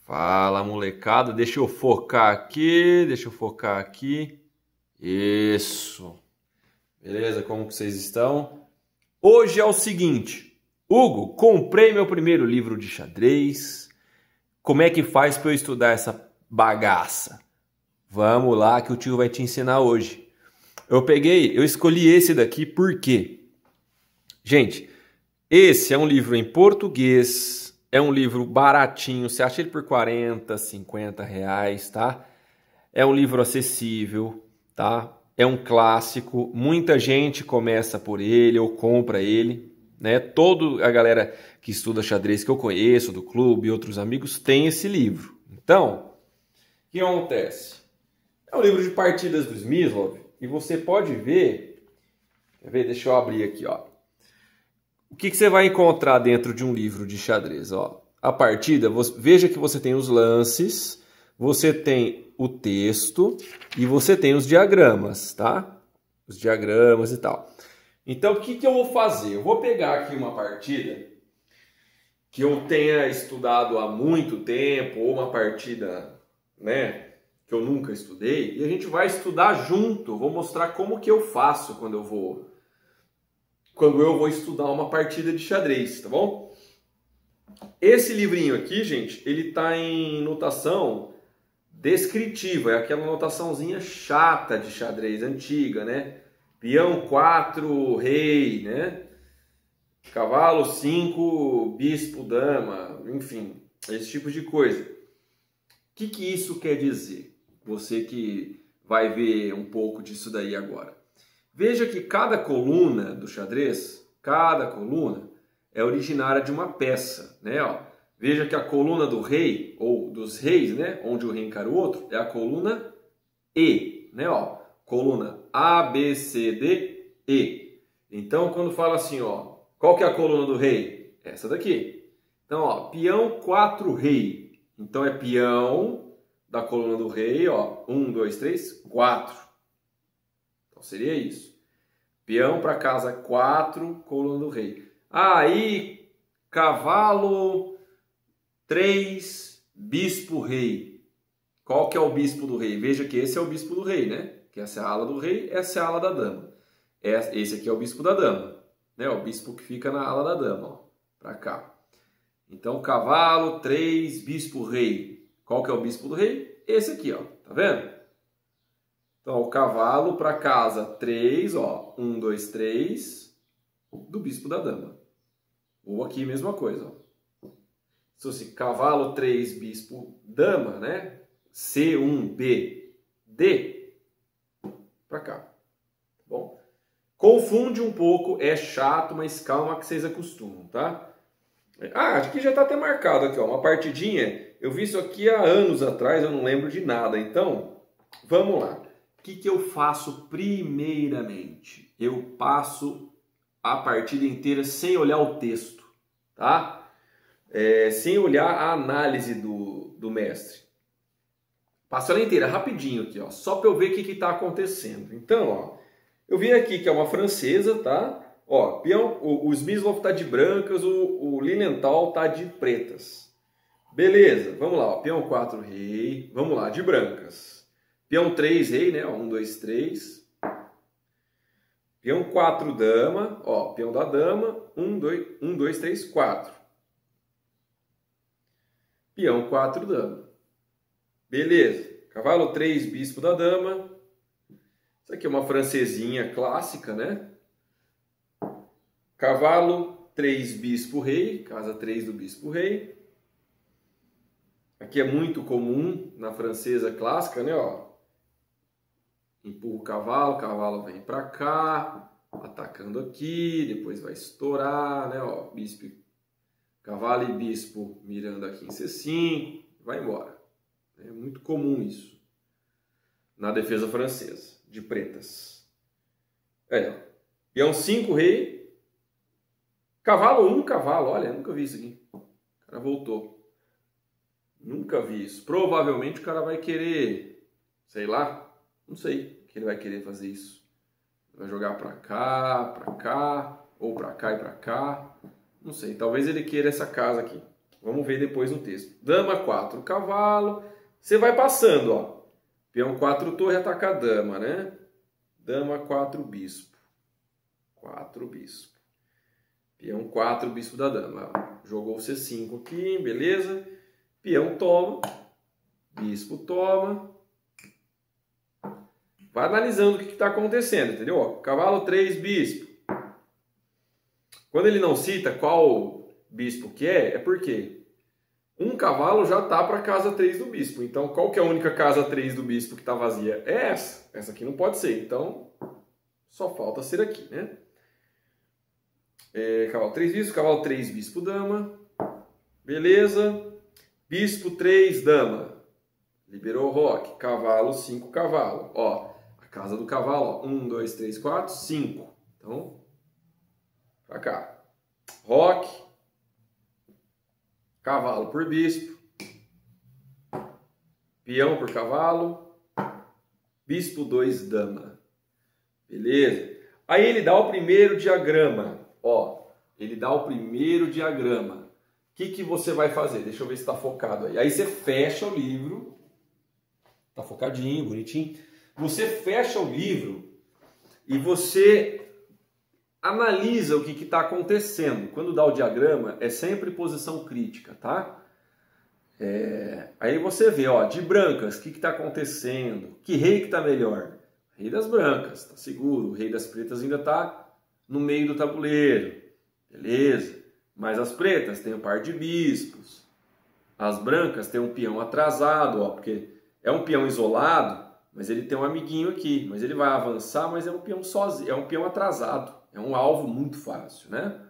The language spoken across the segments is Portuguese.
Fala, molecada, deixa eu focar aqui, Isso. Beleza, como que vocês estão? Hoje é o seguinte, Hugo, comprei meu primeiro livro de xadrez. Como é que faz para eu estudar essa bagaça? Vamos lá que o tio vai te ensinar hoje. Eu escolhi esse daqui por quê? Gente, esse é um livro em português, é um livro baratinho, você acha ele por 40, 50 reais, tá? É um livro acessível, tá? É um clássico, muita gente começa por ele ou compra ele, né? Toda a galera que estuda xadrez que eu conheço, do clube e outros amigos, tem esse livro. Então, o que acontece? É um livro de partidas do Smyslov e você pode ver, quer ver? Deixa eu abrir aqui, ó. O que você vai encontrar dentro de um livro de xadrez? Ó, a partida, veja que você tem os lances, você tem o texto e você tem os diagramas, tá? Os diagramas e tal. Então, o que eu vou fazer? Eu vou pegar aqui uma partida que eu tenha estudado há muito tempo, ou uma partida, né, que eu nunca estudei, e a gente vai estudar junto. Vou mostrar como que eu faço quando eu vou estudar uma partida de xadrez, tá bom? Esse livrinho aqui, gente, ele tá em notação descritiva, é aquela notaçãozinha chata de xadrez antiga, né? Peão 4, rei, né? Cavalo 5, bispo, dama, enfim, esse tipo de coisa. O que isso quer dizer? Você que vai ver um pouco disso daí agora. Veja que cada coluna do xadrez, cada coluna é originária de uma peça, né? Ó, veja que a coluna do rei, ou dos reis, né? Onde o rei encara o outro, é a coluna E, né? Ó, coluna A, B, C, D, E. Então, quando fala assim, ó, qual que é a coluna do rei? Essa daqui. Então, ó, peão 4, rei. Então, é peão da coluna do rei, ó, 1, 2, 3, 4. Então, seria isso. Peão para casa 4, coluna do rei. Aí, cavalo 3, bispo, rei. Qual que é o bispo do rei? Veja que esse é o bispo do rei, né? Que essa é a ala do rei, essa é a ala da dama. Esse aqui é o bispo da dama, né? O bispo que fica na ala da dama, ó, para cá. Então, cavalo 3, bispo, rei. Qual que é o bispo do rei? Esse aqui, ó. Tá vendo? Então, o cavalo para casa 3, ó, 1, 2, 3, do bispo da dama. Ou aqui, mesma coisa, ó. Se fosse cavalo 3, bispo, dama, né? C1, B, D, para cá. Tá bom? Confunde um pouco, é chato, mas calma que vocês acostumam, tá? Acho que já tá até marcado aqui, ó, uma partidinha. Eu vi isso aqui há anos atrás, eu não lembro de nada. Então, vamos lá. O que eu faço primeiramente? Eu passo a partida inteira sem olhar o texto, tá? Sem olhar a análise do mestre. Passo ela inteira, rapidinho aqui, ó, só para eu ver o que está acontecendo. Então, ó, eu vi aqui que é uma francesa, tá? Ó, peão, o Smyslov tá de brancas, o Lilienthal tá de pretas. Beleza, vamos lá, ó, peão 4, rei, vamos lá, de brancas. Peão 3, rei, né? 1, 2, 3. Peão 4, dama. Ó, peão da dama. 1, 2, 3, 4. Peão 4, dama. Beleza. Cavalo 3, bispo da dama. Isso aqui é uma francesinha clássica, né? Cavalo 3, bispo, rei. Casa 3 do bispo, rei. Aqui é muito comum na francesa clássica, né? Ó. Empurra o cavalo vem para cá, atacando aqui, depois vai estourar, né? Ó, bispo, cavalo e bispo mirando aqui em C5, vai embora. É muito comum isso na defesa francesa, de pretas. Peão 5, rei, cavalo 1, cavalo, olha, nunca vi isso aqui. O cara voltou. Nunca vi isso. Provavelmente o cara vai querer, sei lá, não sei que ele vai querer fazer isso. Vai jogar pra cá, ou pra cá e pra cá. Não sei, talvez ele queira essa casa aqui. Vamos ver depois no texto. Dama 4, cavalo. Você vai passando, ó. Peão 4, torre, ataca a dama, né? Dama 4, bispo. 4, bispo. Peão 4, bispo da dama. Jogou o C5 aqui, beleza? Peão toma. Bispo toma. Vai analisando o que está acontecendo, entendeu? Ó, cavalo 3, bispo. Quando ele não cita qual bispo que é porque um cavalo já está para a casa 3 do bispo. Então, qual que é a única casa 3 do bispo que está vazia? É essa. Essa aqui não pode ser. Então, só falta ser aqui, né? Cavalo 3, bispo. Cavalo 3, bispo, dama. Beleza. Bispo 3, dama. Liberou o roque. Cavalo 5, cavalo. Ó, a casa do cavalo. Ó. 1, 2, 3, 4, 5. Então, pra cá. Roque. Cavalo por bispo. Peão por cavalo. Bispo 2, dama. Beleza? Aí ele dá o primeiro diagrama. Ó, ele dá o primeiro diagrama. O que você vai fazer? Deixa eu ver se está focado aí. Aí você fecha o livro. Tá focadinho, bonitinho. Você fecha o livro e você analisa o que está acontecendo. Quando dá o diagrama, é sempre posição crítica, tá? Aí você vê, ó, de brancas, o que está acontecendo? Que rei que está melhor? Rei das brancas, tá seguro. O rei das pretas ainda está no meio do tabuleiro. Beleza? Mas as pretas têm um par de bispos. As brancas têm um peão atrasado, ó, porque é um peão isolado, mas ele tem um amiguinho aqui. Mas ele vai avançar, mas é um peão sozinho, é um peão atrasado. É um alvo muito fácil, né?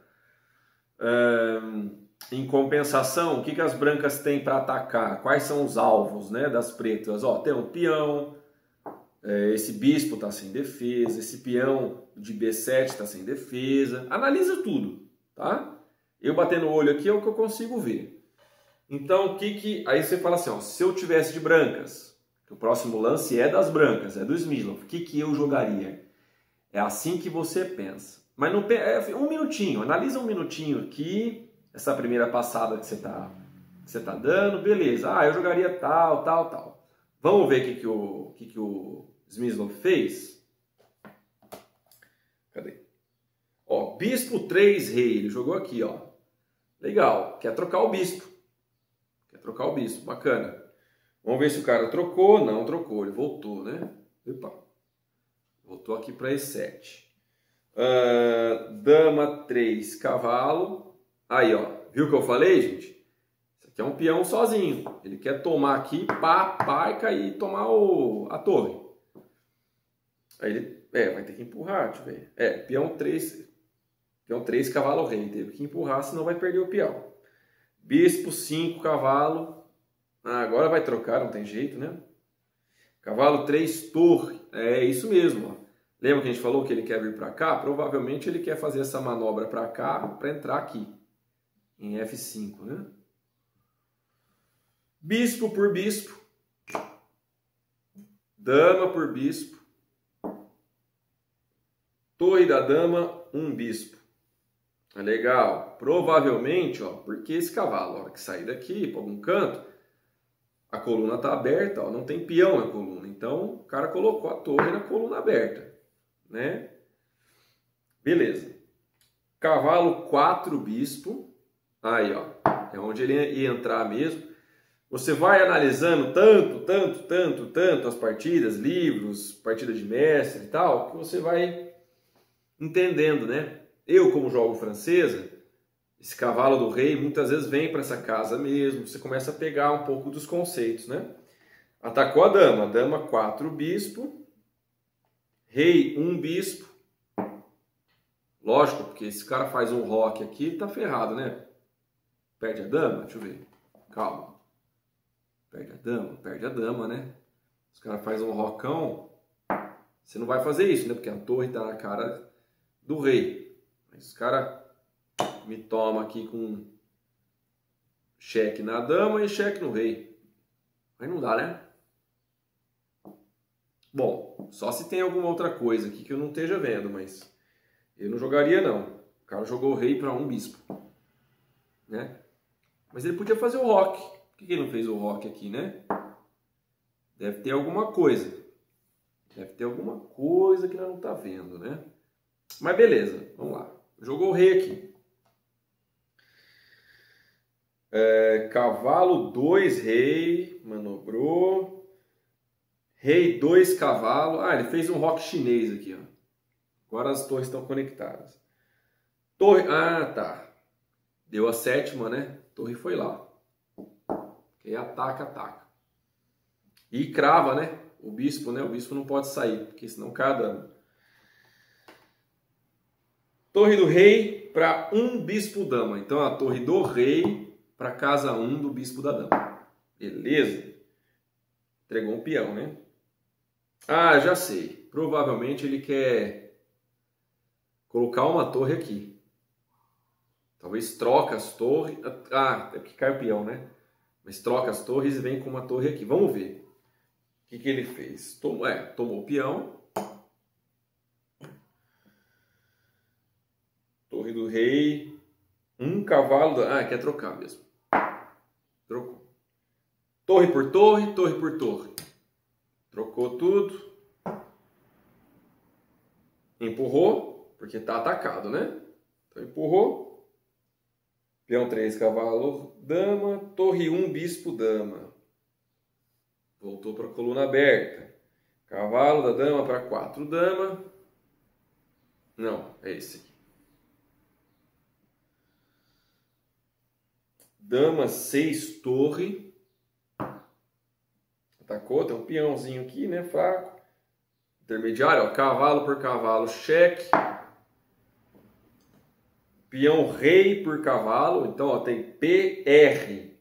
Em compensação, o que as brancas têm para atacar? Quais são os alvos, né, das pretas? Ó, tem um peão, esse bispo está sem defesa, esse peão de B7 está sem defesa. Analisa tudo, tá? Eu batendo o olho aqui é o que eu consigo ver. Então, aí você fala assim, ó, se eu tivesse de brancas, que o próximo lance é das brancas, é do Smyslov, o que eu jogaria? É assim que você pensa. Mas não, um minutinho, analisa um minutinho aqui, essa primeira passada que você tá dando, beleza. Ah, eu jogaria tal, tal, tal. Vamos ver o que o Smyslov fez? Cadê? Ó, bispo 3, rei, ele jogou aqui, ó. Legal, quer trocar o bispo. Quer trocar o bispo, bacana. Vamos ver se o cara trocou. Não trocou, ele voltou, né? Opa. Voltou aqui para E7. Dama 3, cavalo. Aí, ó. Viu o que eu falei, gente? Isso aqui é um peão sozinho. Ele quer tomar aqui, pá, e cair e tomar a torre. Aí ele vai ter que empurrar, deixa eu ver. Peão 3, cavalo, rei. Teve que empurrar, senão vai perder o peão. Bispo 5, cavalo. Agora vai trocar, não tem jeito, né? Cavalo 3, torre. É isso mesmo, ó. Lembra que a gente falou que ele quer vir para cá? Provavelmente ele quer fazer essa manobra para cá, para entrar aqui. Em F5, né? Bispo por bispo. Dama por bispo. Torre da dama, um bispo. Legal. Provavelmente, ó, porque esse cavalo, a hora que sair daqui para algum canto, a coluna está aberta, ó, não tem peão na coluna. Então, o cara colocou a torre na coluna aberta, né? Beleza. Cavalo 4, bispo. Aí, ó, é onde ele ia entrar mesmo. Você vai analisando tanto as partidas, livros, partida de mestre e tal, que você vai entendendo, né? Eu, como jogo francesa, esse cavalo do rei muitas vezes vem para essa casa mesmo. Você começa a pegar um pouco dos conceitos, né? Atacou a dama 4, bispo. Rei 1, bispo. Lógico, porque esse cara faz um roque aqui, tá ferrado, né? Perde a dama? Deixa eu ver. Calma. Perde a dama, né? Os caras fazem um rocão, você não vai fazer isso, né? Porque a torre tá na cara do rei. Mas os caras me tomam aqui com cheque na dama e cheque no rei. Aí não dá, né? Bom, só se tem alguma outra coisa aqui que eu não esteja vendo, mas eu não jogaria não. O cara jogou o rei para um bispo, né? Mas ele podia fazer o roque. Por que ele não fez o roque aqui, né? Deve ter alguma coisa. Deve ter alguma coisa que nós não tá vendo, né? Mas beleza, vamos lá. Jogou o rei aqui. Cavalo 2, rei, manobrou. Rei 2, cavalo. Ah, ele fez um roque chinês aqui, ó. Agora as torres estão conectadas. Torre, ah, tá. Deu a 7ª, né? Torre foi lá. E ataca, ataca. E crava, né? O bispo, né? O bispo não pode sair, porque senão cai dano. Torre do rei para um bispo dama. Então a torre do rei para casa 1 do bispo da dama. Beleza? Entregou um peão, né? Ah, já sei. Provavelmente ele quer colocar uma torre aqui. Talvez troca as torres. Ah, é porque cai o peão, né? Mas troca as torres e vem com uma torre aqui. Vamos ver. O que ele fez? Tomou o peão. Torre do rei. Um cavalo. Ah, quer trocar mesmo. Trocou. Torre por torre, torre por torre. Trocou tudo. Empurrou, porque tá atacado, né? Então empurrou. Peão 3, cavalo, dama. Torre 1, bispo, dama. Voltou para a coluna aberta. Cavalo da dama para 4, dama. Não, é esse aqui. Dama 6, torre. Atacou, tem um peãozinho aqui, né? Fraco. Intermediário, ó, cavalo por cavalo, cheque. Peão rei por cavalo. Então, ó, tem PR.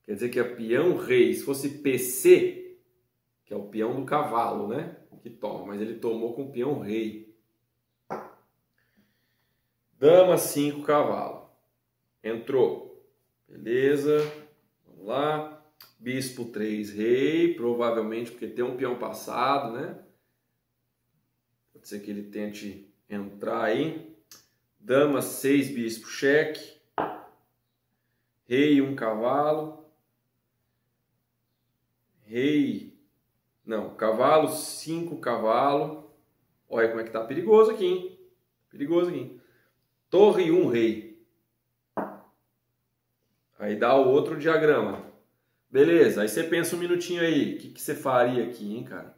Quer dizer que é peão rei. Se fosse PC, que é o peão do cavalo, né? Que toma, mas ele tomou com peão rei. Dama 5, cavalo. Entrou. Beleza. Vamos lá. Bispo 3, rei. Provavelmente porque tem um peão passado, né? Pode ser que ele tente entrar aí. Dama 6, bispo, cheque. Rei 1, cavalo. Rei. Não, cavalo 5, cavalo. Olha como é que tá perigoso aqui, hein? Perigoso aqui. Torre 1, rei. Aí dá o outro diagrama. Beleza, aí você pensa um minutinho aí. O que você faria aqui, hein, cara?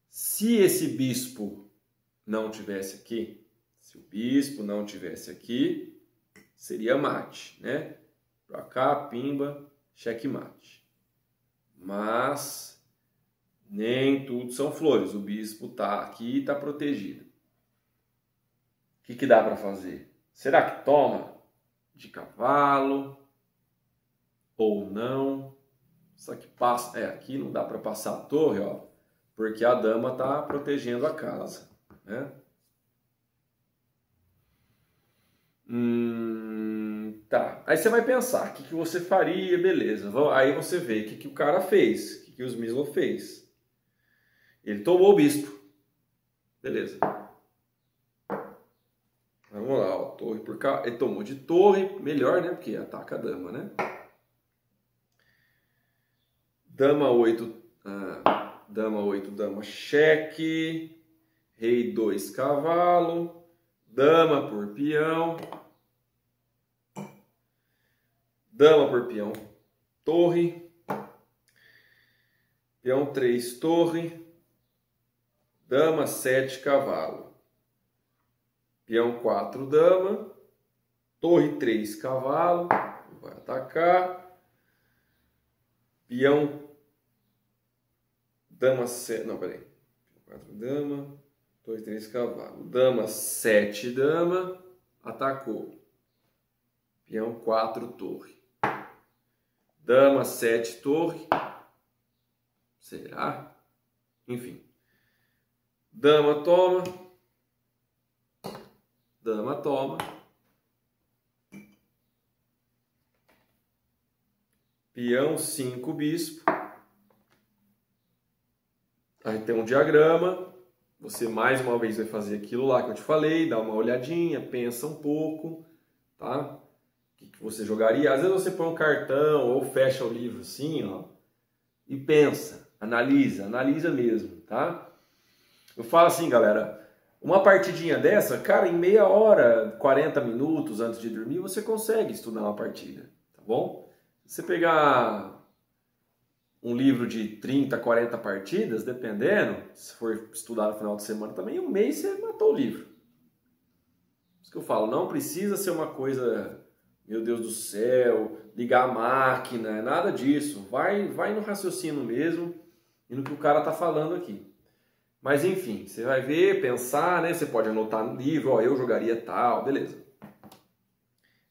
Se esse bispo não tivesse aqui, se o bispo não tivesse aqui, seria mate, né? Pra cá, pimba, checkmate. Mas nem tudo são flores. O bispo tá aqui e tá protegido. O que dá para fazer? Será que toma de cavalo ou não? Só que passa, aqui não dá para passar a torre, ó, porque a dama tá protegendo a casa, né? Tá. Aí você vai pensar, o que você faria, beleza. Aí você vê o que o cara fez, o que o Smysl fez. Ele tomou o bispo. Beleza. Vamos lá, ó, torre por cá. Ele tomou de torre, melhor, né? Porque ataca a dama, né? Dama 8, dama 8, dama cheque. Rei 2, cavalo. Dama por peão. Dama por peão, torre. Peão 3, torre. Dama 7, cavalo. Peão 4, dama. Torre 3, cavalo. Vai atacar. Peão. Dama 7. Não, peraí. 4, dama. Torre 3, cavalo. Dama 7, dama. Atacou. Peão 4, torre. Dama 7, torre. Será? Enfim. Dama toma. Dama toma. Peão 5, bispo. Aí tem um diagrama. Você mais uma vez vai fazer aquilo lá que eu te falei. Dá uma olhadinha, pensa um pouco, tá? que você jogaria. Às vezes você põe um cartão ou fecha o livro assim, ó, e pensa, analisa mesmo, tá? Eu falo assim, galera, uma partidinha dessa, cara, em meia hora, 40 minutos antes de dormir, você consegue estudar uma partida, tá bom? Se você pegar um livro de 30, 40 partidas, dependendo, se for estudar no final de semana também, um mês você matou o livro. Isso que eu falo, não precisa ser uma coisa, meu Deus do céu, ligar a máquina, nada disso. Vai no raciocínio mesmo e no que o cara tá falando aqui. Mas enfim, você vai ver, pensar, né? Você pode anotar no livro, ó, eu jogaria tal, beleza.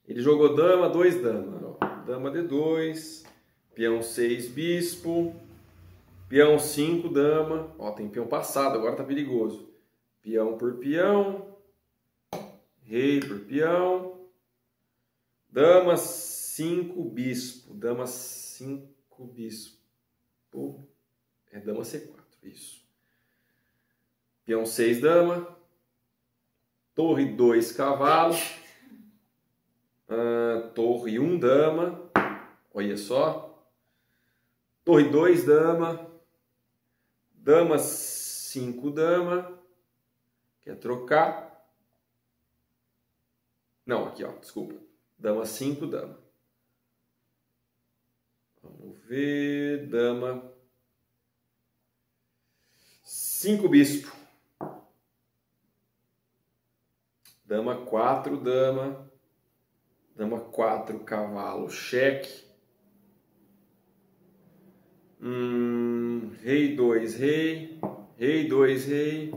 Ele jogou dama, 2 dama, ó. Dama D2, peão 6, bispo, peão 5, dama, ó, tem peão passado, agora tá perigoso. Peão por peão, rei por peão, dama 5, bispo, dama 5, bispo, é dama C4, isso. Peão 6, dama, torre 2, cavalo, torre 1, dama, olha só, torre 2, dama, dama 5, dama, quer trocar? Não, aqui ó, desculpa, dama 5, dama. Vamos ver, dama 5, bispo. Dama 4, dama. Dama 4, cavalo, cheque. Rei 2, rei. Rei 2, rei.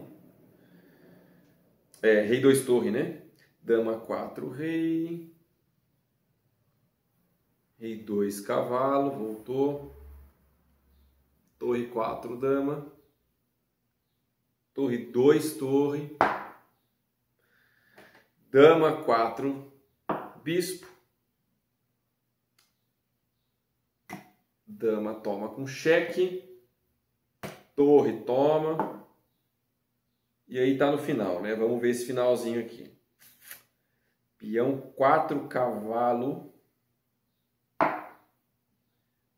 Rei 2, torre, né? Dama 4, rei. Rei 2, cavalo, voltou. Torre 4, dama. Torre 2, torre. Dama 4, bispo. Dama toma com cheque. Torre toma. E aí tá no final, né? Vamos ver esse finalzinho aqui. Peão 4, cavalo.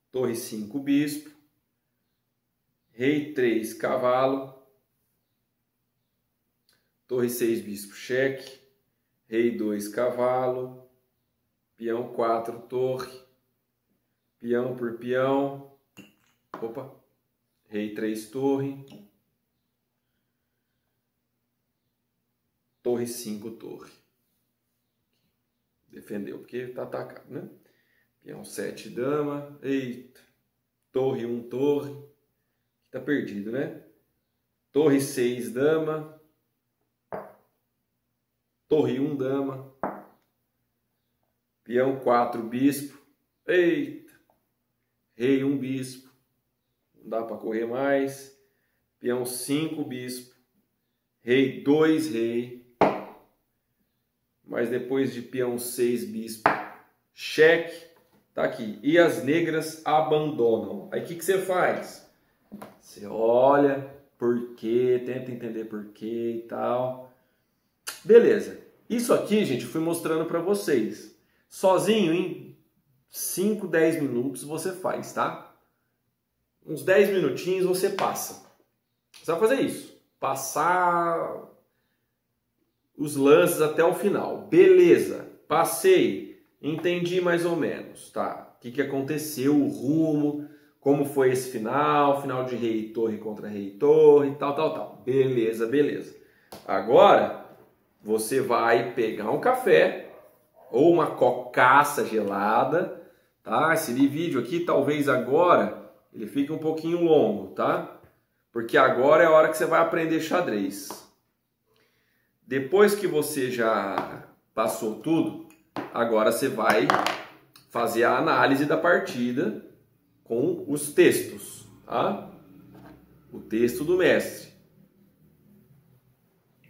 Torre 5, bispo. Rei 3, cavalo. Torre 6, bispo, cheque. Rei 2, cavalo. Peão 4, torre. Peão por peão. Opa. Rei 3, torre. Torre 5, torre. Defendeu, porque tá atacado, né? Peão 7, dama. Eita. Torre 1, torre. Tá perdido, né? Torre 6, dama. Torre 1, dama. Peão 4, bispo. Eita. Rei 1, bispo. Não dá para correr mais. Peão 5, bispo. Rei 2, rei. Mas depois de peão 6, bispo. Cheque. Tá aqui. E as negras abandonam. Aí o que você faz? Você olha por quê, tenta entender por quê e tal. Beleza. Isso aqui, gente, eu fui mostrando para vocês. Sozinho, em 5, 10 minutos você faz, tá? Uns 10 minutinhos você passa. Você vai fazer isso. Passar os lances até o final. Beleza. Passei. Entendi mais ou menos, tá? O que aconteceu, o rumo, como foi esse final de rei e torre contra rei e torre, tal. Beleza, beleza. Agora você vai pegar um café ou uma cocaça gelada, tá? Esse vídeo aqui, talvez agora, ele fique um pouquinho longo, tá? Porque agora é a hora que você vai aprender xadrez. Depois que você já passou tudo, agora você vai fazer a análise da partida com os textos, tá? O texto do mestre.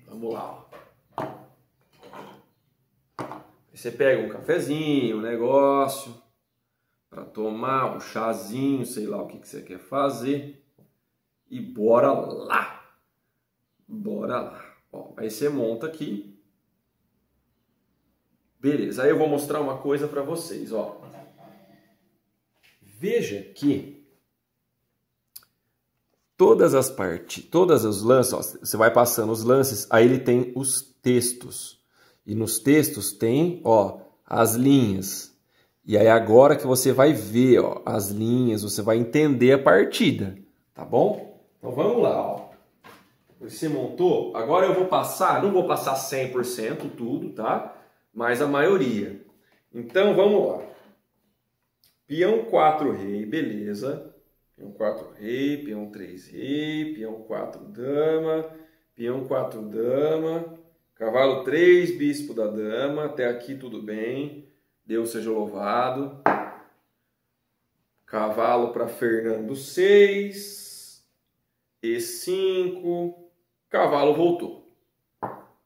Vamos lá, ó. Você pega um cafezinho, um negócio para tomar, um chazinho, sei lá o que você quer fazer e bora lá. Bora lá. Ó, aí você monta aqui Beleza, aí eu vou mostrar uma coisa para vocês, ó. Veja que todos os lances, ó, você vai passando os lances, aí ele tem os textos. E nos textos tem, ó, as linhas. E aí agora que você vai ver, ó, as linhas, você vai entender a partida, tá bom? Então vamos lá, ó. Você montou, agora eu vou passar, não vou passar 100% tudo, tá? Mas a maioria. Então vamos lá. Peão 4 rei, beleza. Peão 4 rei, peão 3 rei, peão 4 dama, peão 4 dama, cavalo 3, bispo da dama, até aqui tudo bem, Deus seja louvado. Cavalo para Fernando 6, E5, cavalo voltou.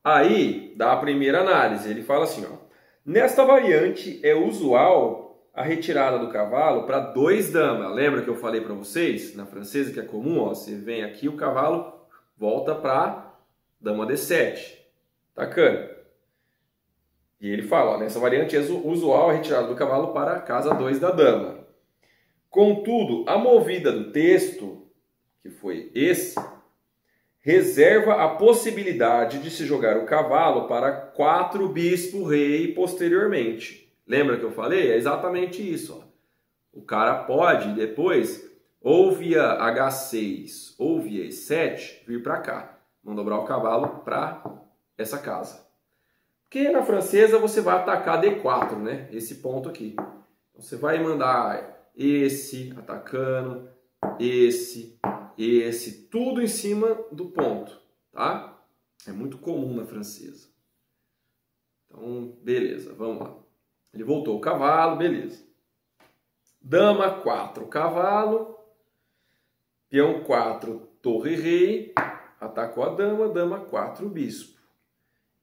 Aí dá a primeira análise, ele fala assim, ó, nesta variante é usual a retirada do cavalo para 2 damas. Lembra que eu falei para vocês, na francesa, que é comum, ó, você vem aqui, o cavalo volta para dama D7, tacando. E ele fala, ó, nessa variante é usual a retirada do cavalo para a casa 2 da dama. Contudo, a movida do texto, que foi esse, reserva a possibilidade de se jogar o cavalo para 4 bispo rei posteriormente. Lembra que eu falei? É exatamente isso. Ó. O cara pode depois, ou via H6 ou via E7, vir para cá. Mandobrar o cavalo para essa casa. Porque na francesa você vai atacar D4, né? Esse ponto aqui. Então você vai mandar esse atacando, esse, tudo em cima do ponto, tá? É muito comum na francesa. Então, beleza, vamos lá. Ele voltou o cavalo, beleza. Dama 4, cavalo. Peão 4, torre rei. Atacou a dama, dama 4, bispo.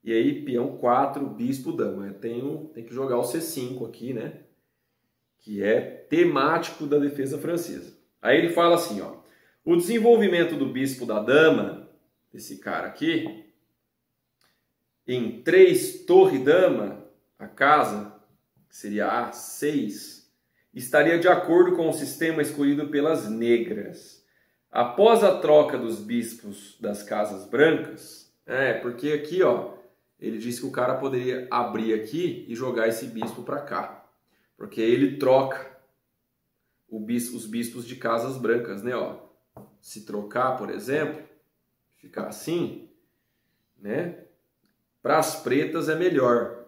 E aí, peão 4, bispo, dama. Tem que jogar o C5 aqui, né? Que é temático da defesa francesa. Aí ele fala assim, ó. O desenvolvimento do bispo da dama, esse cara aqui, em 3 torre dama, a casa, que seria A6, estaria de acordo com o sistema escolhido pelas negras. Após a troca dos bispos das casas brancas, porque aqui, ó, ele disse que o cara poderia abrir aqui e jogar esse bispo para cá. Porque ele troca os bispos de casas brancas, né, ó. Se trocar, por exemplo, ficar assim, né? Para as pretas é melhor.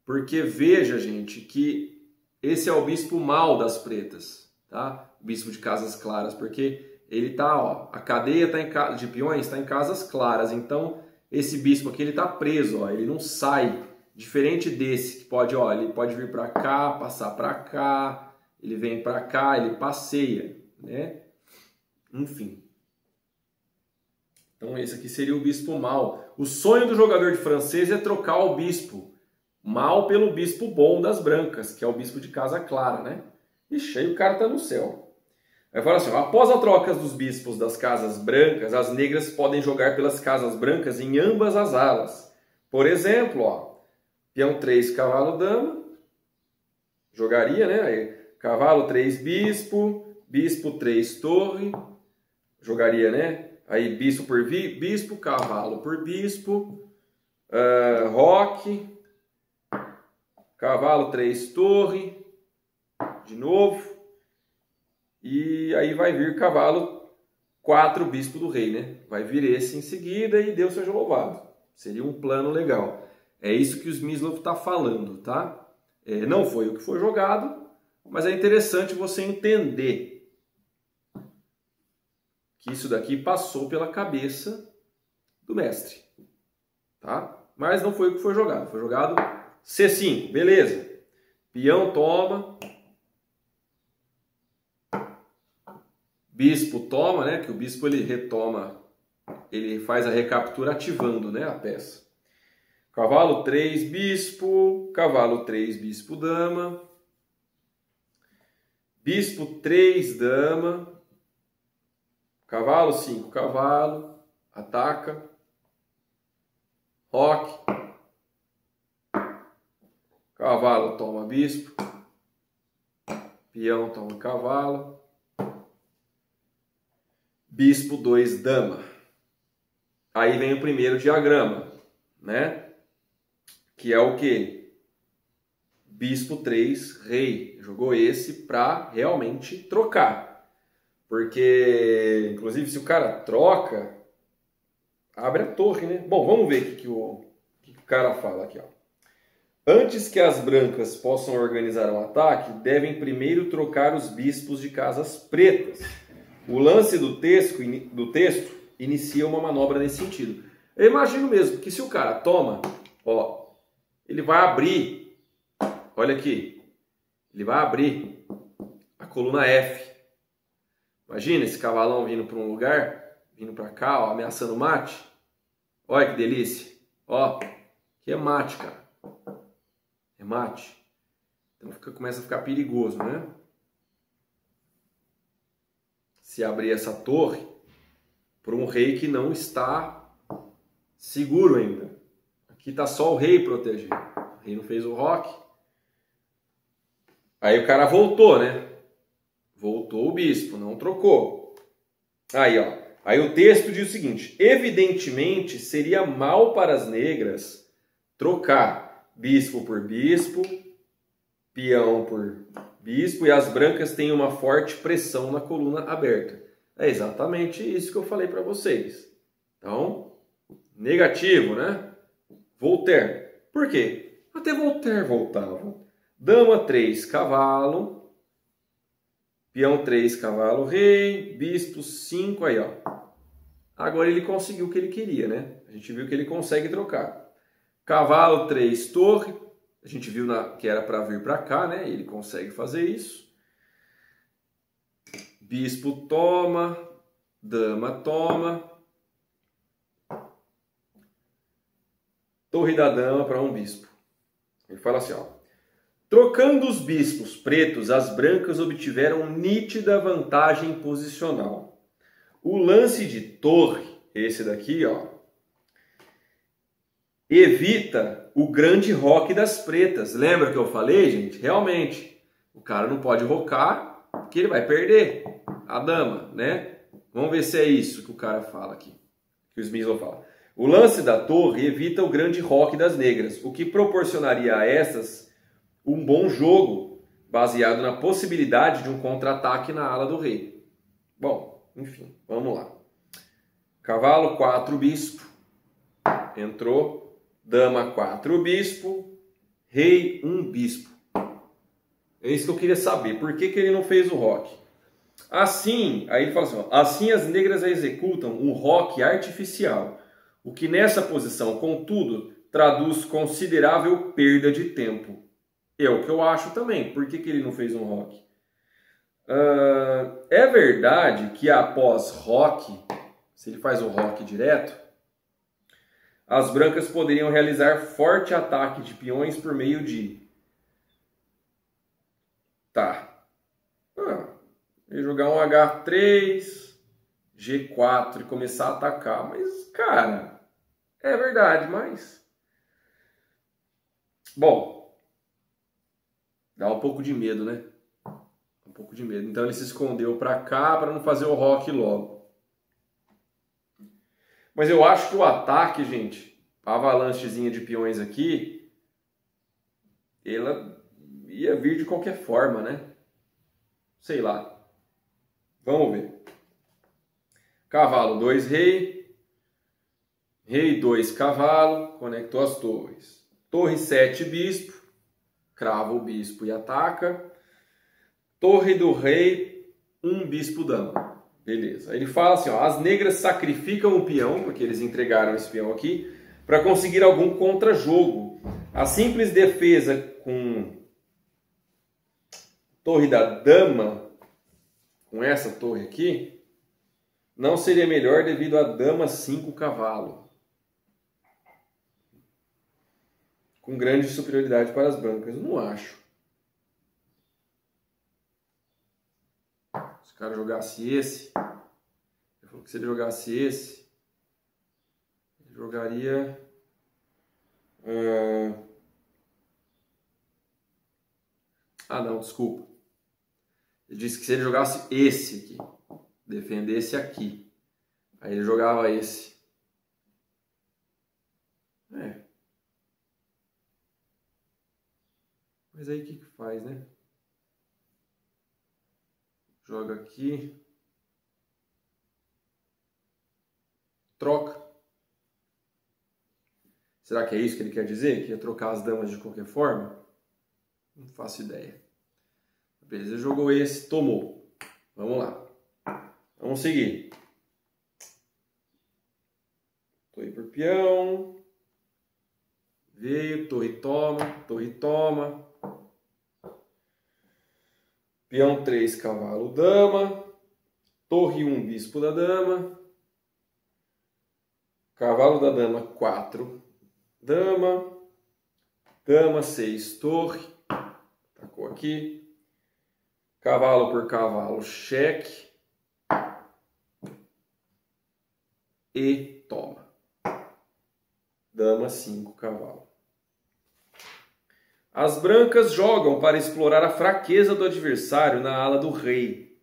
Porque veja, gente, que esse é o bispo mau das pretas, tá? O bispo de casas claras, porque ele tá, ó, a cadeia tá de peões está em casas claras, então esse bispo aqui ele tá preso, ó, ele não sai, diferente desse que pode, ó, ele pode vir para cá, passar para cá, ele vem para cá, ele passeia, né? Enfim. Então esse aqui seria o bispo mau. O sonho do jogador de francês é trocar o bispo mau pelo bispo bom das brancas, que é o bispo de casa clara, né? Ixi, aí o cara tá no céu. Aí fala assim, ó, após a troca dos bispos das casas brancas, as negras podem jogar pelas casas brancas em ambas as alas. Por exemplo, ó, peão 3, cavalo dama, jogaria, né? Aí, cavalo 3, bispo, bispo 3, torre, jogaria, né? Aí bispo por bispo, cavalo por bispo, roque, cavalo 3, torre, de novo, e aí vai vir cavalo 4, bispo do rei, né? Vai vir esse em seguida e Deus seja louvado. Seria um plano legal. É isso que o Smyslov está falando, tá? Não foi o que foi jogado, mas é interessante você entender que isso daqui passou pela cabeça do mestre, tá? Mas não foi o que foi jogado. Foi jogado C5, beleza. Peão toma. Bispo toma, né? Que o bispo ele retoma, ele faz a recaptura ativando, né, a peça. Cavalo 3, bispo. Cavalo 3, bispo, dama. Bispo 3, dama. Cavalo 5, cavalo. Ataca. Roque. Cavalo toma bispo. Peão toma cavalo. Bispo 2, dama. Aí vem o primeiro diagrama, né? Que é o quê? Bispo 3, rei. Jogou esse para realmente trocar. Porque, inclusive, se o cara troca, abre a torre, né? Bom, vamos ver o que o cara fala aqui, ó. Antes que as brancas possam organizar um ataque, devem primeiro trocar os bispos de casas pretas. O lance do texto inicia uma manobra nesse sentido. Eu imagino mesmo que se o cara toma, ó, ele vai abrir, olha aqui, ele vai abrir a coluna F. Imagina esse cavalão vindo para um lugar, vindo para cá, ó, ameaçando o mate. Olha que delícia, ó, que é mate, cara. É mate. Então começa a ficar perigoso, né? Se abrir essa torre por um rei que não está seguro ainda. Aqui está só o rei protegido. O rei não fez o roque. Aí o cara voltou, né? Voltou o bispo, não trocou. Aí, ó. Aí o texto diz o seguinte: evidentemente seria mal para as negras trocar bispo por bispo, peão por bispo, e as brancas têm uma forte pressão na coluna aberta. É exatamente isso que eu falei para vocês. Então, negativo, né? Voltaire. Por quê? Até Voltaire voltava. Dama 3, cavalo. Peão 3, cavalo, rei. Bispo 5, aí ó. Agora ele conseguiu o que ele queria, né? A gente viu que ele consegue trocar. Cavalo 3, torre. A gente viu que era para vir para cá, né? Ele consegue fazer isso. Bispo toma. Dama toma. Torre da dama para um bispo. Ele fala assim, ó. Trocando os bispos pretos, as brancas obtiveram nítida vantagem posicional. O lance de torre, esse daqui, ó, evita o grande roque das pretas. Lembra que eu falei, gente? Realmente, o cara não pode rocar, porque ele vai perder a dama, né? Vamos ver se é isso que o cara fala aqui, que o Smith fala. O lance da torre evita o grande roque das negras, o que proporcionaria a essas um bom jogo, baseado na possibilidade de um contra-ataque na ala do rei. Bom, enfim, vamos lá. Cavalo 4, bispo. Entrou. Dama 4, bispo. Rei 1, bispo. É isso que eu queria saber. Por que ele não fez o roque? Assim, aí ele fala assim, ó, assim as negras executam um roque artificial, o que nessa posição, contudo, traduz considerável perda de tempo. É o que eu acho também. Por que ele não fez um roque? É verdade que após roque, se ele faz o roque direto, as brancas poderiam realizar forte ataque de peões por meio de... Tá. Jogar um H3, G4 e começar a atacar. Mas, cara, é verdade, mas... Bom, dá um pouco de medo, né? Um pouco de medo. Então ele se escondeu pra cá para não fazer o roque logo. Mas eu acho que o ataque, gente, a avalanchezinha de peões aqui, ela ia vir de qualquer forma, né? Sei lá. Vamos ver. Cavalo 2, rei. Rei 2, cavalo. Conectou as torres. Torre 7, bispo. Crava o bispo e ataca. Torre do rei, 1, bispo, dama. Beleza. Ele fala assim, ó, as negras sacrificam o peão, porque eles entregaram esse peão aqui, para conseguir algum contra-jogo. A simples defesa com torre da dama, com essa torre aqui, não seria melhor devido a dama 5, cavalo. Com grande superioridade para as brancas. Eu não acho. Se o cara jogasse esse, ele falou que se ele jogasse esse, ele jogaria Ah, não, desculpa. Ele disse que se ele jogasse esse aqui, defendesse aqui, aí ele jogava esse. É. Mas aí o que faz, né? Joga aqui. Troca. Será que é isso que ele quer dizer? Que ia trocar as damas de qualquer forma? Não faço ideia. Beleza, jogou esse, tomou. Vamos lá. Vamos seguir. Torre por peão. Veio, torre toma, torre toma. Peão 3, cavalo, dama. Torre 1, bispo da dama. Cavalo da dama 4, dama. Dama 6, torre. Tacou aqui. Cavalo por cavalo, cheque. E toma. Dama 5, cavalo. As brancas jogam para explorar a fraqueza do adversário na ala do rei.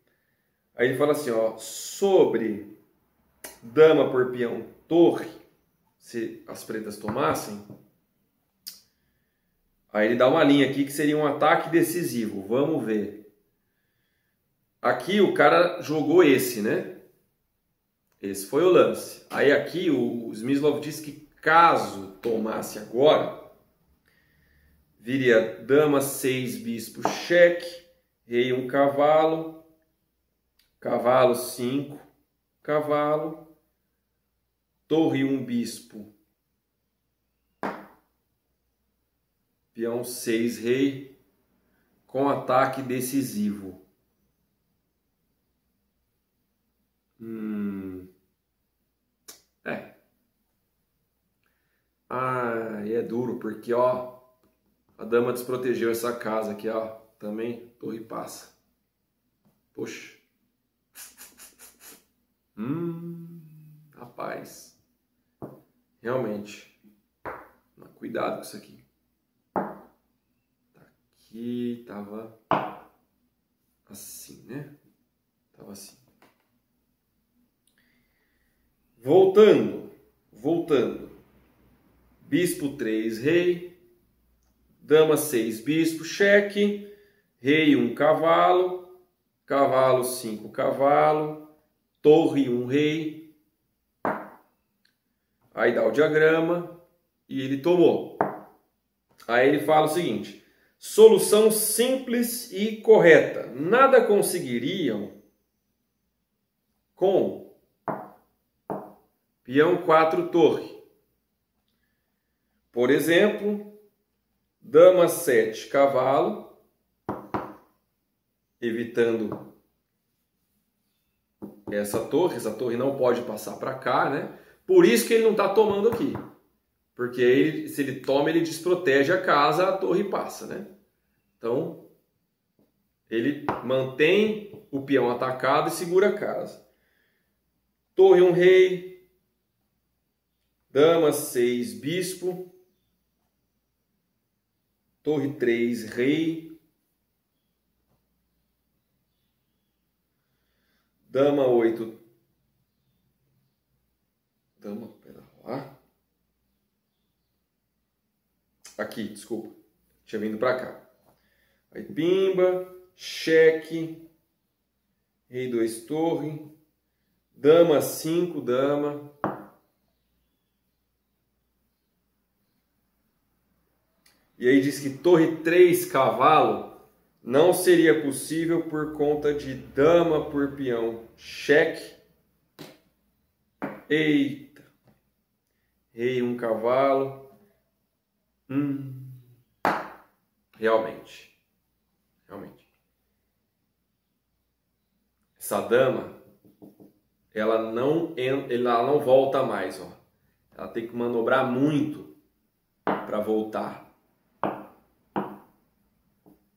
Aí ele fala assim, ó, sobre dama por peão, torre, se as pretas tomassem. Aí ele dá uma linha aqui que seria um ataque decisivo. Vamos ver. Aqui o cara jogou esse, né? Esse foi o lance. Aí aqui o Smyslov diz que caso tomasse agora, viria dama 6, bispo, cheque, rei 1, cavalo, cavalo 5, cavalo, torre 1, bispo, peão 6, rei, com ataque decisivo. Ah, e é duro, porque, ó, a dama desprotegeu essa casa aqui, ó. Também, torre passa. Poxa. Rapaz. Realmente. Cuidado com isso aqui. Aqui tava assim, né? Tava assim. Voltando. Bispo 3, rei. Dama 6, bispo, cheque. Rei 1, cavalo. Cavalo 5, cavalo. Torre 1, rei. Aí dá o diagrama. E ele tomou. Aí ele fala o seguinte. Solução simples e correta. Nada conseguiriam com peão 4, torre. Por exemplo, dama 7, cavalo, evitando essa torre não pode passar para cá, né? Por isso que ele não está tomando aqui, porque ele, se ele toma, ele desprotege a casa, a torre passa, né? Então, ele mantém o peão atacado e segura a casa. Torre 1, rei, dama 6, bispo, torre 3, rei. Dama 8. Dama, pera lá. Aqui, desculpa. Tinha vindo pra cá. Aí pimba, cheque. Rei 2, torre. Dama 5, dama. E aí diz que torre 3, cavalo, não seria possível por conta de dama por peão, cheque. Eita. Rei 1, cavalo. Realmente. Essa dama, ela não volta mais, ó. Ela tem que manobrar muito para voltar.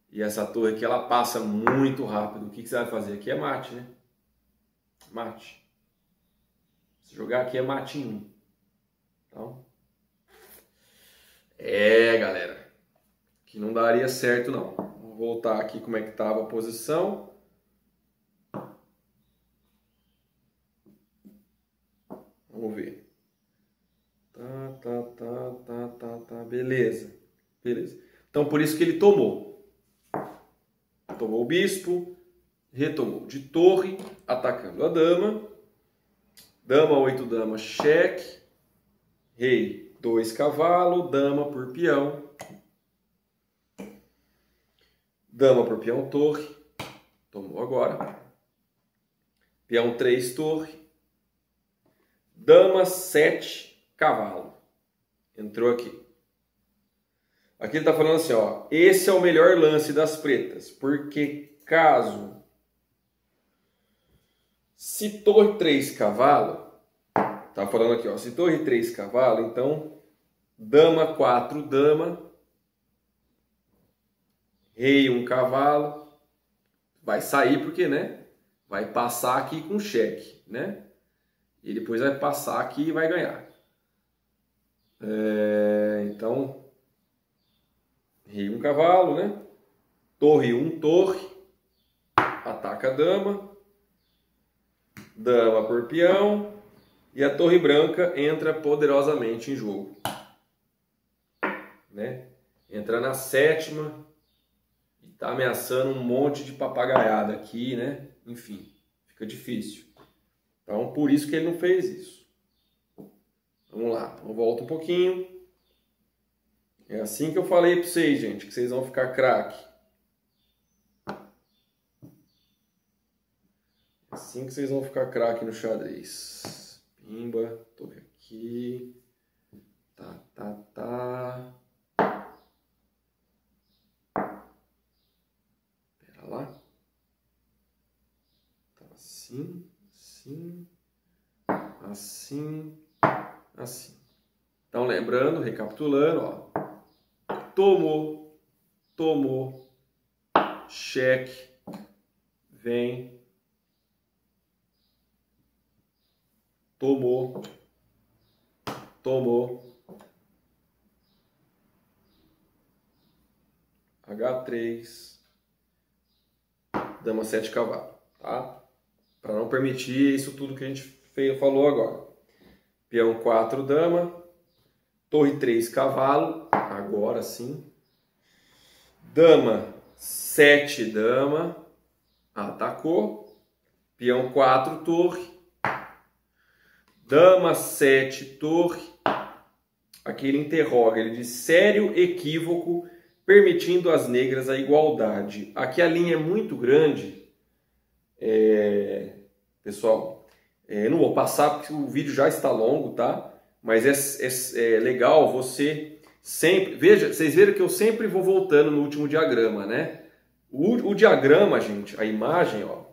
E essa torre aqui, ela passa muito rápido. O que você vai fazer? Aqui é mate, né? Mate. Se jogar aqui é mate em 1. Então, galera. Que não daria certo, não. Vou voltar aqui como é que estava a posição. Vamos ver. Tá. Beleza. Beleza. Então, por isso que ele tomou. Tomou o bispo, retomou de torre, atacando a dama. Dama, 8 dama, cheque. Rei, 2 cavalo, dama por peão. Dama por peão, torre. Tomou agora. Peão 3, torre. Dama 7, cavalo. Entrou aqui. Aqui ele está falando assim, ó. Esse é o melhor lance das pretas. Porque caso... Se torre 3, cavalo... Tá falando aqui, ó. Se torre 3, cavalo, então... Dama 4, dama. Rei 1, cavalo. Vai sair porque, né? Vai passar aqui com cheque, né? E depois vai passar aqui e vai ganhar. Então, rei 1 cavalo, né? Torre 1, torre. Ataca a dama. Dama por peão. E a torre branca entra poderosamente em jogo. Né? Entra na 7ª. E tá ameaçando um monte de papagaiada aqui, né? Enfim, fica difícil. Então, por isso que ele não fez isso. Vamos lá, então volta um pouquinho. É assim que eu falei para vocês, gente, que vocês vão ficar craque. É assim que vocês vão ficar craque no xadrez. Pimba, torre aqui. Tá. Pera lá. Tá assim. Assim. Então, lembrando, recapitulando, ó. Tomou, cheque, vem, tomou, H3, dama 7 cavalo, tá? Para não permitir isso tudo que a gente falou agora. Peão 4, dama. Torre 3, cavalo. Agora sim. Dama 7, dama. Atacou. Peão 4, torre. Dama 7, torre. Aqui ele interroga. Ele diz: sério equívoco permitindo às negras a igualdade. Aqui a linha é muito grande. Pessoal, não vou passar porque o vídeo já está longo, tá? Mas é legal você sempre... Veja, vocês viram que eu sempre vou voltando no último diagrama, né? O diagrama, gente, a imagem, ó,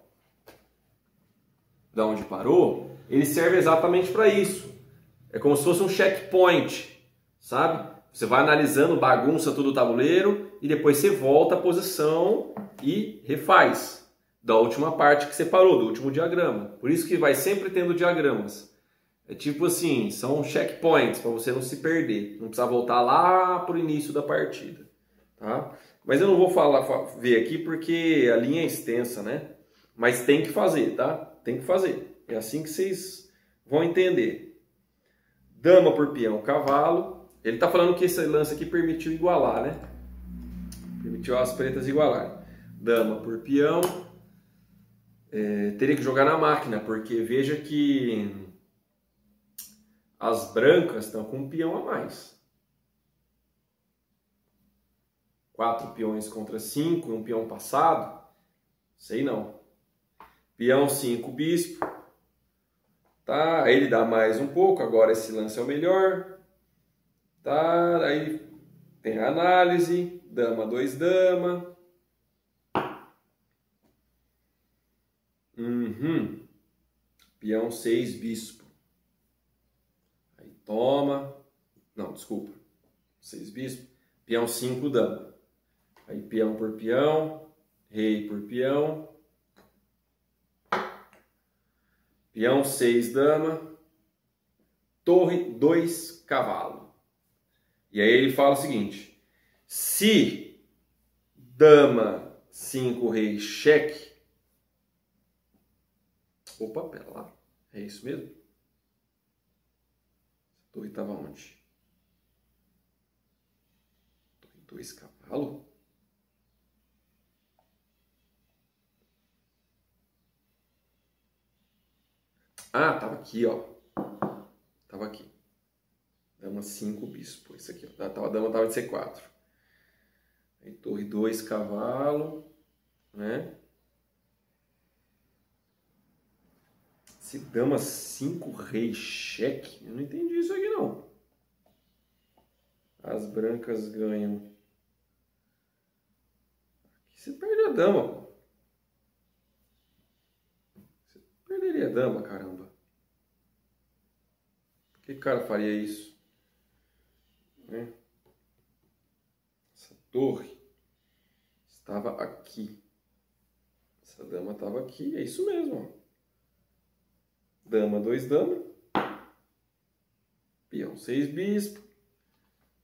da onde parou, ele serve exatamente para isso. É como se fosse um checkpoint, sabe? Você vai analisando, bagunça todo o tabuleiro e depois você volta à posição e refaz da última parte que você parou, do último diagrama. Por isso que vai sempre tendo diagramas. É tipo assim, são checkpoints para você não se perder. Não precisar voltar lá para o início da partida. Tá? Mas eu não vou ver aqui porque a linha é extensa, né? Mas tem que fazer, tá? Tem que fazer. É assim que vocês vão entender. Dama por peão, cavalo. Ele está falando que esse lance aqui permitiu igualar, né? Permitiu as pretas igualarem. Dama por peão. Teria que jogar na máquina, porque veja que as brancas estão com um peão a mais. 4 peões contra 5, um peão passado? Sei não. Peão 5, bispo. Tá, aí ele dá mais um pouco, agora esse lance é o melhor. Tá, aí tem a análise. Dama 2, dama. Peão 6, bispo. Aí toma. Não, desculpa. 6 bispo. Peão 5, dama. Aí peão por peão. Rei por peão. Peão 6, dama. Torre 2, cavalo. E aí ele fala o seguinte. Se dama, 5, rei, cheque. Opa, pera lá. É isso mesmo? Torre estava onde? Torre 2, cavalo. Ah, tava aqui, ó. Tava aqui. Dama 5, bispo. Isso aqui, ó. A dama tava de C4. Aí, torre 2, cavalo. Né? Se dama 5, rei, cheque. Eu não entendi isso aqui, não. As brancas ganham. Aqui você perde a dama, pô. Você perderia a dama, caramba. Por que o cara faria isso? Né? Essa torre estava aqui. Essa dama estava aqui. É isso mesmo, ó. Dama, 2 dama. Peão 6 bispo.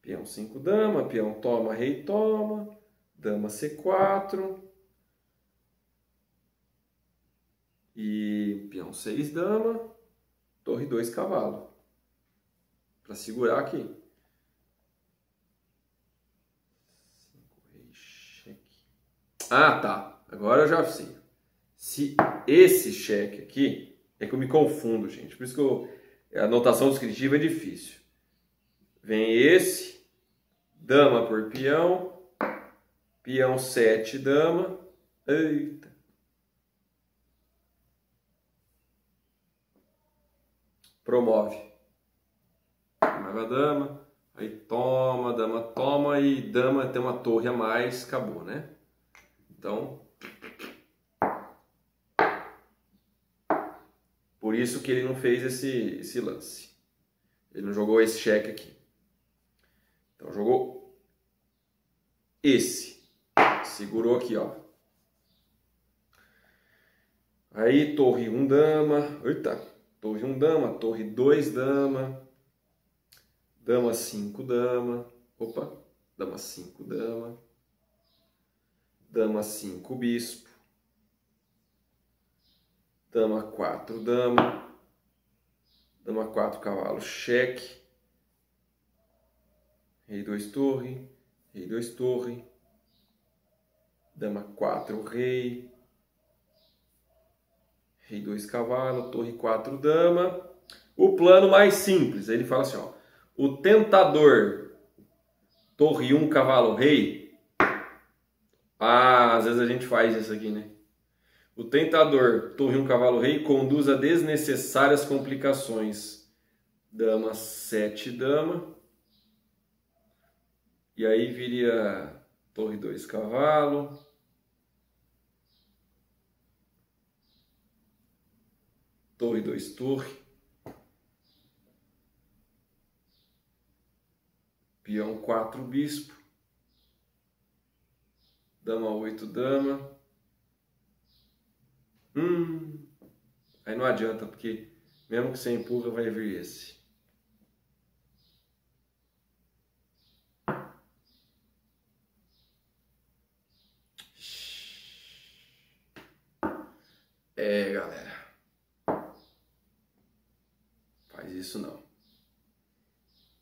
Peão 5 dama. Peão toma, rei toma. Dama C4. E peão 6 dama. Torre 2 cavalo. Para segurar aqui. 5 rei cheque. Ah, tá. Agora eu já sei. Se esse cheque aqui... É que eu me confundo, gente. Por isso que a notação descritiva é difícil. Vem esse, dama por peão, peão 7, dama. Eita. Promove. Promove a dama. Aí toma, dama toma e dama tem uma torre a mais, acabou, né? Então... Por isso que ele não fez esse lance. Ele não jogou esse cheque aqui. Então jogou esse. Segurou aqui, ó. Aí torre 1 dama. Eita. Torre 1 dama. Torre 2 dama. Dama 5 dama. Opa. Dama 5 dama. Dama 5 bispo. Dama 4, dama. Dama 4, cavalo, cheque. Rei 2, torre. Rei 2, torre. Dama 4, rei. Rei 2, cavalo. Torre 4, dama. O plano mais simples. Ele fala assim, ó. O tentador, torre 1, cavalo, rei. Ah, às vezes a gente faz isso aqui, né? O tentador, torre 1, cavalo, rei, conduz a desnecessárias complicações. Dama 7, dama. E aí viria torre 2, cavalo. Torre 2, torre. Peão 4, bispo. Dama 8, dama. Aí não adianta, porque mesmo que você empurra, vai vir esse. É, galera. Faz isso não.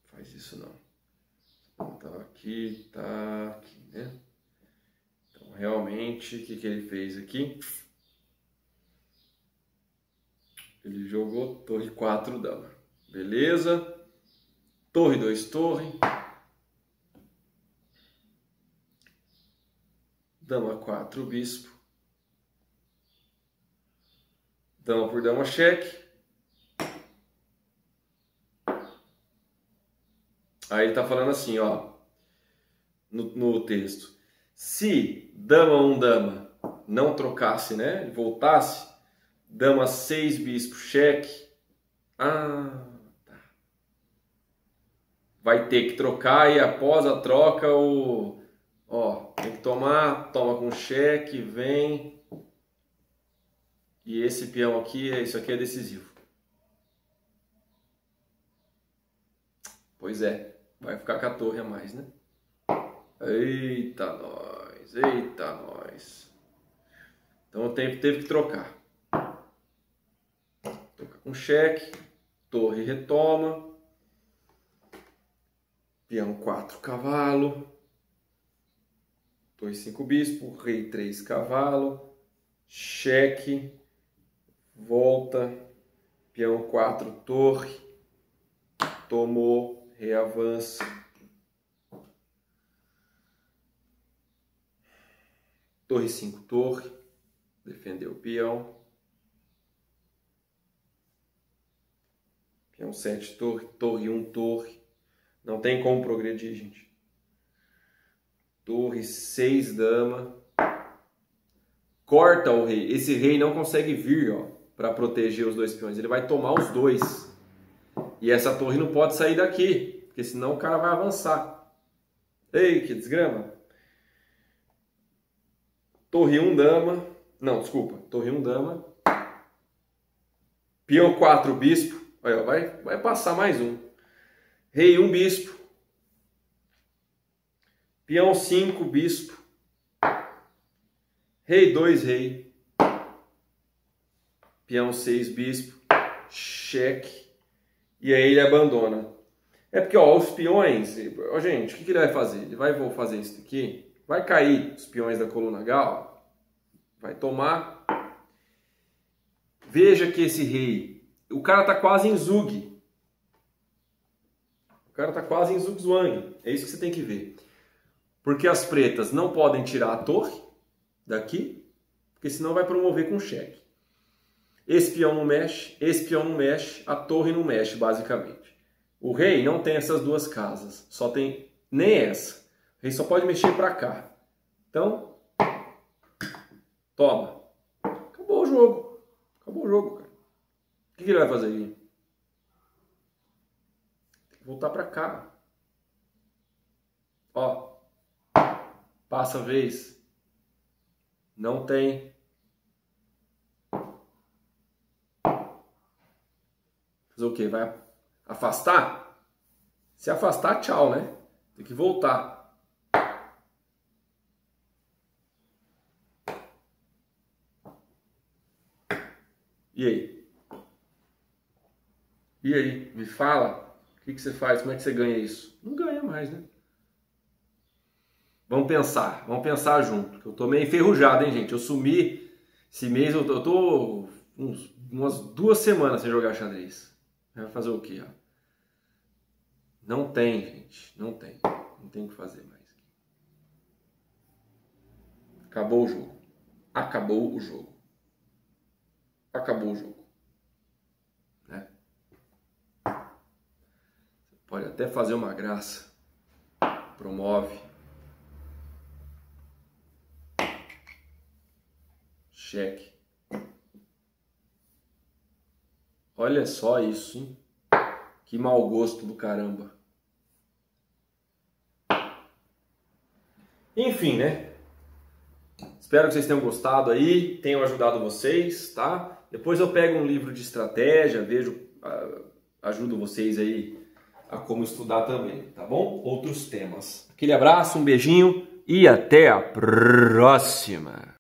Faz isso não. Tá aqui, tá aqui, né? Então, realmente, o que ele fez aqui? Ele jogou torre 4, dama. Beleza? Torre 2, torre. Dama 4, bispo. Dama por dama, cheque. Aí ele tá falando assim, ó. No texto. Se dama 1, dama não trocasse, né? Ele voltasse. Dama 6, bispo, cheque. Ah, tá. Vai ter que trocar e após a troca ó, tem que tomar, toma com cheque, vem. E esse peão aqui, isso aqui é decisivo. Pois é, vai ficar com a torre a mais, né? Eita, nós. peões. Eita, nós. Então teve que trocar. Troca com cheque. Torre retoma. Peão 4, cavalo. Torre 5, bispo. Rei 3, cavalo. Cheque. Volta. Peão 4, torre. Tomou. Rei avança. Torre 5, torre. Defendeu o peão. Peão 7, torre. Torre 1, torre. Não tem como progredir, gente. Torre 6, dama. Corta o rei. Esse rei não consegue vir, ó, para proteger os dois peões. Ele vai tomar os dois. E essa torre não pode sair daqui, porque senão o cara vai avançar. Ei, que desgrama. Torre 1, dama. Não, desculpa. Torre 1, dama. Peão 4, bispo. Olha, vai passar mais um. Rei 1, bispo. Peão 5, bispo. Rei 2, rei. Peão 6, bispo. Cheque. E aí ele abandona. É porque, ó, os peões... Ó, gente, o que ele vai fazer? Ele vai fazer isso aqui. Vai cair os peões da coluna H, ó. Vai tomar. Veja que esse rei... O cara tá quase em Zug. O cara tá quase em Zugzwang. É isso que você tem que ver. Porque as pretas não podem tirar a torre daqui, porque senão vai promover com cheque. Esse peão não mexe, esse peão não mexe, a torre não mexe, basicamente. O rei não tem essas duas casas, só tem nem essa. O rei só pode mexer para cá. Então, toma. Acabou o jogo. Acabou o jogo, cara. O que ele vai fazer aí? Tem que voltar para cá. Ó. Passa a vez. Não tem. Fazer o quê? Vai afastar? Se afastar, tchau, né? Tem que voltar. E aí? E aí? Me fala. O que você faz? Como é que você ganha isso? Não ganha mais, né? Vamos pensar junto. Eu tô meio enferrujado, hein, gente? Eu sumi esse mês, eu tô umas 2 semanas sem jogar xadrez. Vai fazer o quê? Ó? Não tem, gente. Não tem. Não tem o que fazer mais. Acabou o jogo. Acabou o jogo. Acabou o jogo. Né? Você pode até fazer uma graça. Promove. Cheque. Olha só isso, hein? Que mau gosto do caramba. Enfim, né? Espero que vocês tenham gostado aí, tenham ajudado vocês, tá? Depois eu pego um livro de estratégia, ajudo vocês aí a como estudar também, tá bom? Outros temas. Aquele abraço, um beijinho e até a próxima!